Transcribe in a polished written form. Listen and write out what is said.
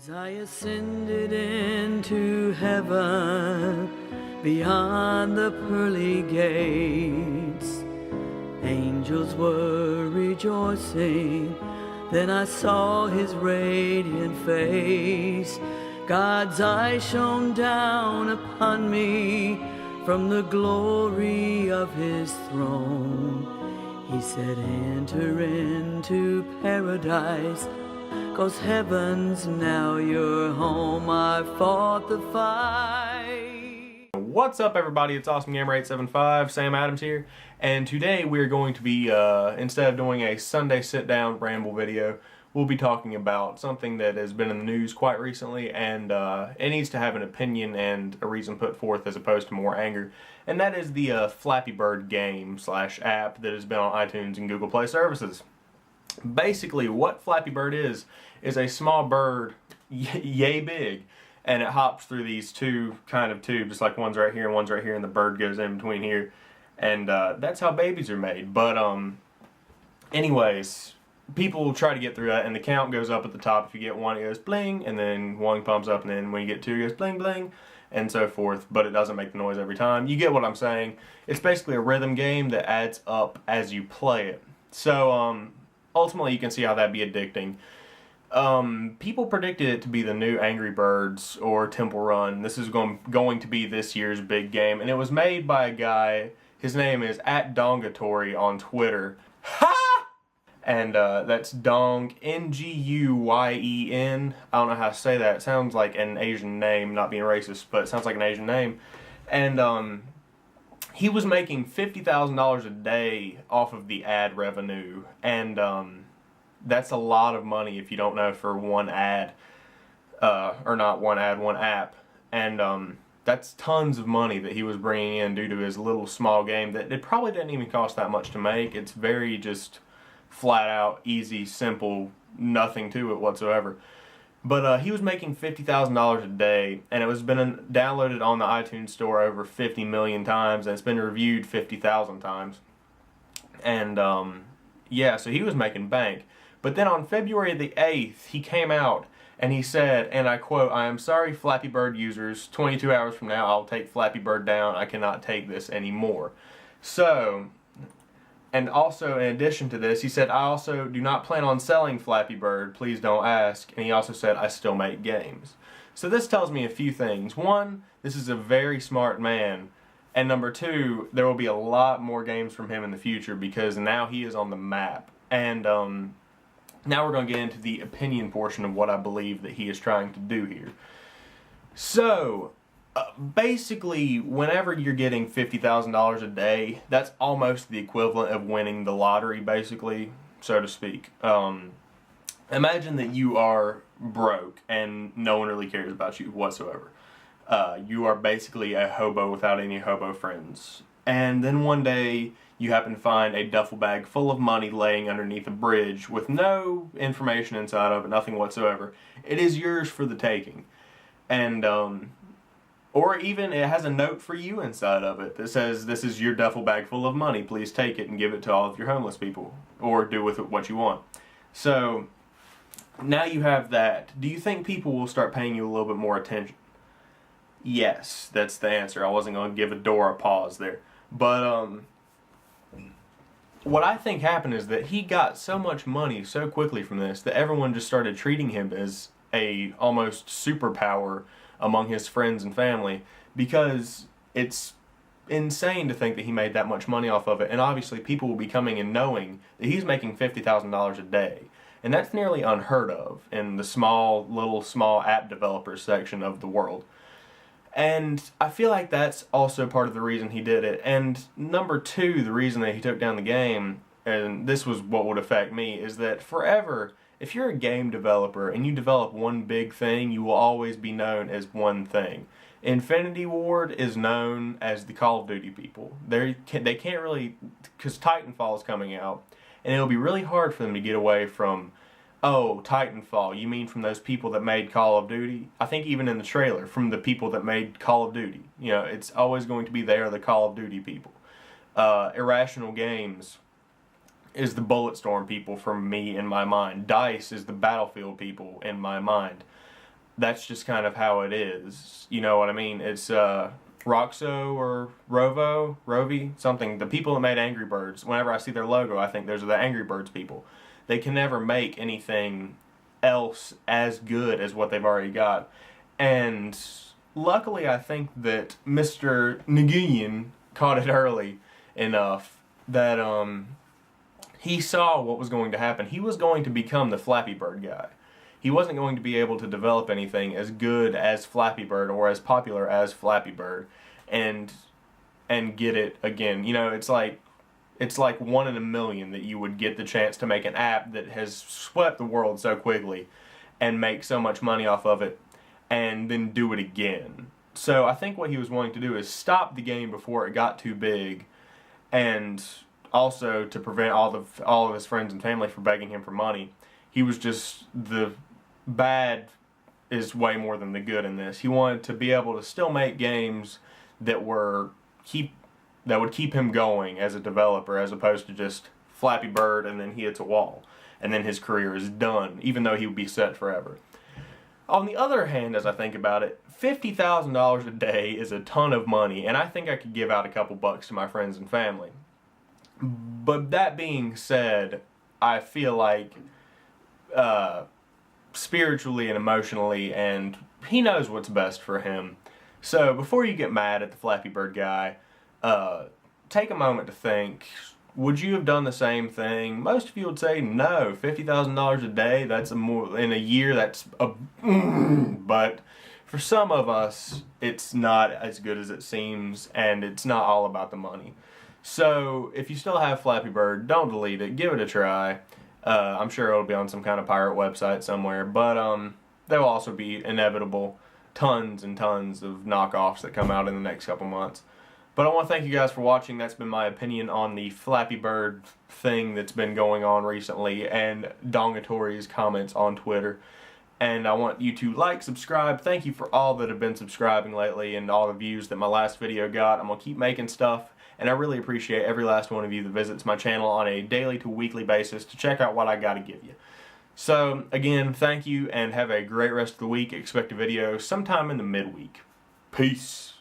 As I ascended into heaven, beyond the pearly gates, angels were rejoicing. Then I saw his radiant face. God's eyes shone down upon me from the glory of his throne. He said, enter into paradise, 'cause heaven's now your home. I fought the fight. What's up, everybody? It's Awesome Gamer 875. Sam Adams here, and today we're going to be instead of doing a Sunday sit-down ramble video, we'll be talking about something that has been in the news quite recently, and it needs to have an opinion and a reason put forth as opposed to more anger, and that is the Flappy Bird game/app that has been on iTunes and Google Play services. Basically, what Flappy Bird is a small bird, yay big, and it hops through these two kind of tubes, like one's right here and one's right here, and the bird goes in between here, and that's how babies are made. But anyways, people try to get through that, and the count goes up at the top. If you get one, it goes bling, and then one pumps up, and then when you get two, it goes bling bling, and so forth, but it doesn't make the noise every time. You get what I'm saying. It's basically a rhythm game that adds up as you play it. So ultimately, you can see how that'd be addicting. People predicted it to be the new Angry Birds or Temple Run. This is going to be this year's big game, and it was made by a guy. His name is @Dongatory on Twitter. Ha! And that's Dong, Nguyen. I don't know how to say that. It sounds like an Asian name, not being racist, but it sounds like an Asian name. And he was making $50,000 a day off of the ad revenue, and that's a lot of money if you don't know, for one ad, or not one ad, one app, and that's tons of money that he was bringing in due to his little small game that it probably didn't even cost that much to make. It's very just flat out, easy, simple, nothing to it whatsoever. But he was making $50,000 a day, and it was been downloaded on the iTunes store over 50 million times, and it's been reviewed 50,000 times. And yeah, so he was making bank. But then on February the 8th, he came out and he said, and I quote, "I am sorry, Flappy Bird users. 22 hours from now, I'll take Flappy Bird down. I cannot take this anymore." So, and also in addition to this, he said, "I also do not plan on selling Flappy Bird. Please don't ask." And he also said, "I still make games." So this tells me a few things. One, this is a very smart man. And number two, there will be a lot more games from him in the future, because now he is on the map. And now we're going to get into the opinion portion of what I believe that he is trying to do here. So, basically, whenever you're getting $50,000 a day, that's almost the equivalent of winning the lottery, basically, so to speak. Imagine that you are broke and no one really cares about you whatsoever. You are basically a hobo without any hobo friends. And then one day, you happen to find a duffel bag full of money laying underneath a bridge with no information inside of it, nothing whatsoever. It is yours for the taking. And, or even it has a note for you inside of it that says, "This is your duffel bag full of money. Please take it and give it to all of your homeless people, or do with it what you want." So, now you have that. Do you think people will start paying you a little bit more attention? Yes, that's the answer. I wasn't going to give Dora a pause there. But, what I think happened is that he got so much money so quickly from this that everyone just started treating him as a almost superpower among his friends and family, because it's insane to think that he made that much money off of it. And obviously people will be coming and knowing that he's making $50,000 a day, and that's nearly unheard of in the small app developer section of the world. And I feel like that's also part of the reason he did it. And number two, the reason that he took down the game, and this was what would affect me, is that forever, if you're a game developer and you develop one big thing, you will always be known as one thing. Infinity Ward is known as the Call of Duty people. They can't really, because Titanfall is coming out, and it'll be really hard for them to get away from, "Oh, Titanfall, you mean from those people that made Call of Duty?" I think even in the trailer, from the people that made Call of Duty. You know, it's always going to be they are the Call of Duty people. Irrational Games is the Bulletstorm people from me in my mind. DICE is the Battlefield people in my mind. that's just kind of how it is. You know what I mean? It's Roxo or Rovi, something. The people that made Angry Birds, whenever I see their logo, I think those are the Angry Birds people. They can never make anything else as good as what they've already got. And luckily, I think that Mr. Nguyen caught it early enough that he saw what was going to happen. He was going to become the Flappy Bird guy. He wasn't going to be able to develop anything as good as Flappy Bird or as popular as Flappy Bird and get it again. You know, it's like 1 in a million that you would get the chance to make an app that has swept the world so quickly and make so much money off of it and then do it again. So I think what he was wanting to do is stop the game before it got too big, and also to prevent all of his friends and family from begging him for money. He was just, the bad is way more than the good in this. He wanted to be able to still make games that would keep him going as a developer, as opposed to just Flappy Bird and then he hits a wall and then his career is done, even though he would be set forever. On the other hand, as I think about it, $50,000 a day is a ton of money, and I think I could give out a couple bucks to my friends and family. But that being said, I feel like spiritually and emotionally, and he knows what's best for him. So before you get mad at the Flappy Bird guy, take a moment to think, would you have done the same thing? Most of you would say no. $50,000 a day, that's in a year, that's a but for some of us, it's not as good as it seems, and it's not all about the money. So if you still have Flappy Bird, don't delete it. Give it a try. I'm sure it'll be on some kind of pirate website somewhere, but there will also be inevitable tons and tons of knockoffs that come out in the next couple months. But I want to thank you guys for watching. That's been my opinion on the Flappy Bird thing that's been going on recently, and Dongatori's comments on Twitter. And I want you to like, subscribe. Thank you for all that have been subscribing lately and all the views that my last video got. I'm going to keep making stuff, and I really appreciate every last one of you that visits my channel on a daily to weekly basis to check out what I got to give you. So, again, thank you, and have a great rest of the week. Expect a video sometime in the midweek. Peace.